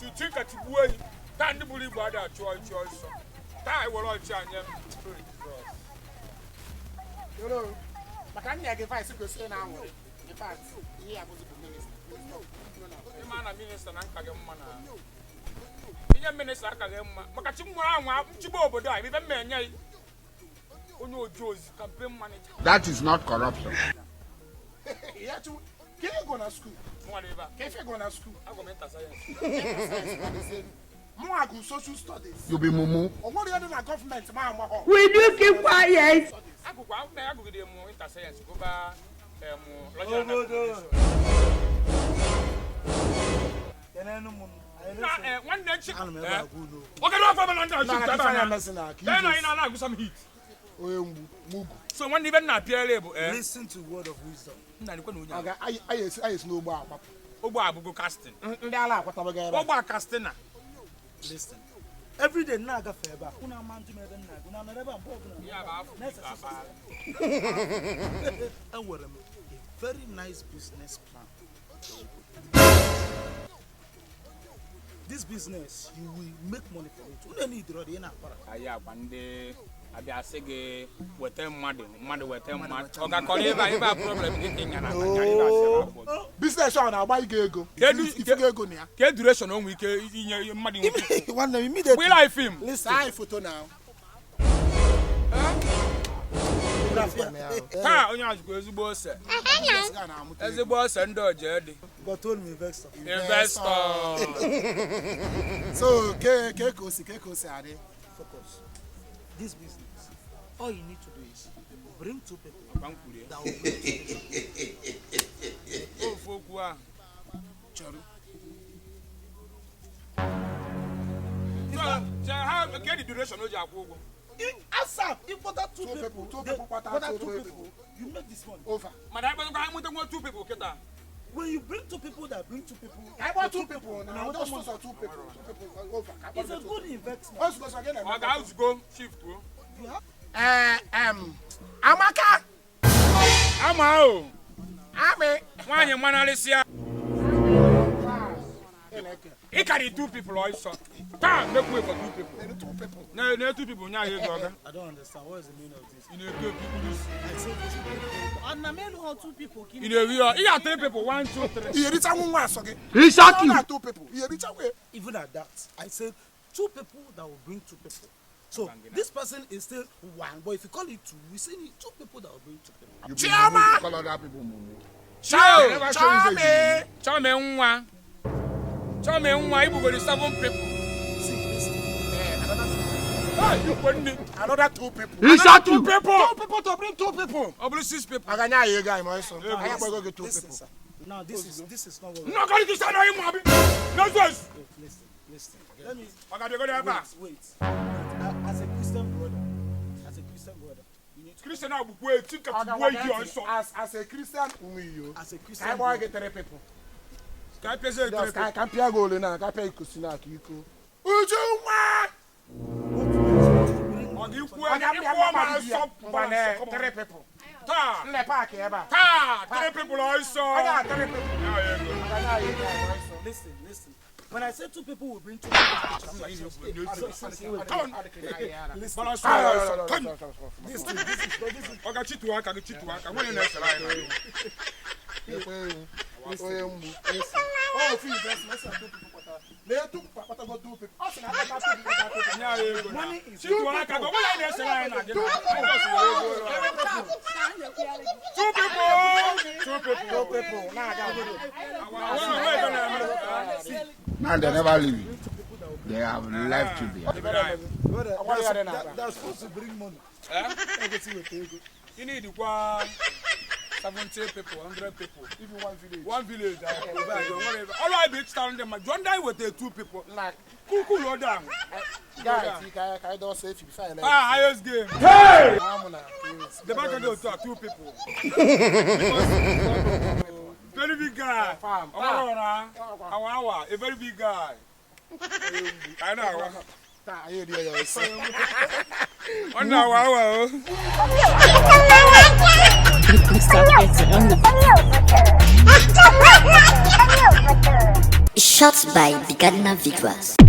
to think at way. Can't believe what I choice. I will all change. You know, but can you give us a question now? In fact, he was a minister. The man a minister and Kagamana. The minister Kagama, Makachimwa, Obodo, even men. That is not corruption. Yeah, to can you go to school? Whatever. Can you go to school? I go mental science. More go social studies. You be mumu. Or what are the government, man? We do keep quiet. I go out there, I go get more mental science. Go back. Obodo. One day, I'm never good. what can I find out? Then I some heat. So one even not appear label. Listen to word of wisdom. I snowball. Obo casting. Obo casting. Listen. Every day, naga feba. Una man to me then naga. Una never and what a very nice business plan. This business, you will make money for it. You don't need to run in a para. Yeah, one day. I be asking what them mad with them mad. Oga Koleva, you have problem getting an business on our buy go. If you go near. Get duration on week in money. One immediately. We like him. Listen. I photo now. Ah, on your boss. As a boss and dodge. But told me investor. So, Keko say, focus. This business, all you need to do is bring 2 people that will bring 2 people. Oh, folk, so how get the duration of your Asa, if for that 2 people, you make this one over. Madam, I want 2 people. When you bring 2 people that bring 2 people, I want 2 people. Now just 2 people. Over. It's a good investment. Let's go shift. Amaka. Amao. Ame. Why you man Alicia? He carry 2 people also. Make way for 2 people. No, 2 people. Now you go. I don't understand. What is the meaning of this? You know, 2 people. I said 2 people. On the main or 2 people. You know, you are 3 people. 1, 2, 3. You reach one once again. Exactly. 2 people. You reach away. Even at that, I said 2 people that will bring 2 people. So this person is still 1, but if you call it 2, we say 2 people that will bring 2 people. Chiama. Call other people mumu. Chame, you go to 7 people. Another 2 people. Exactly. 2 people to bring 2 people. I bring 6 people. I can hear you guys, my son. I have to go get 2 people. Now this is not what. Not going to stand on him. Listen. Let me. Wait. As a Christian brother, you need to. Christian, I will wait. Think of you also. As a Christian, As a Christian, I want to get 3 people. Can I pay 3 people? I can't pay a goal now. I can't pay Kusina Kiko. Ujuma! You people. Listen. When I say 2 people will bring 2 people. Now they never leave you. They have left you there. They're supposed to bring money. You need 70 people, 100 people, even 1 village. 1 village. All I be telling them, John die with the 2 people. Like, cool, low down. Guys, I don't say if you find highest game. Hey! The back of the 2 people. Very big guy. A very big guy. I know. On now, Stop getting on the is shot by the Gardener Visuals.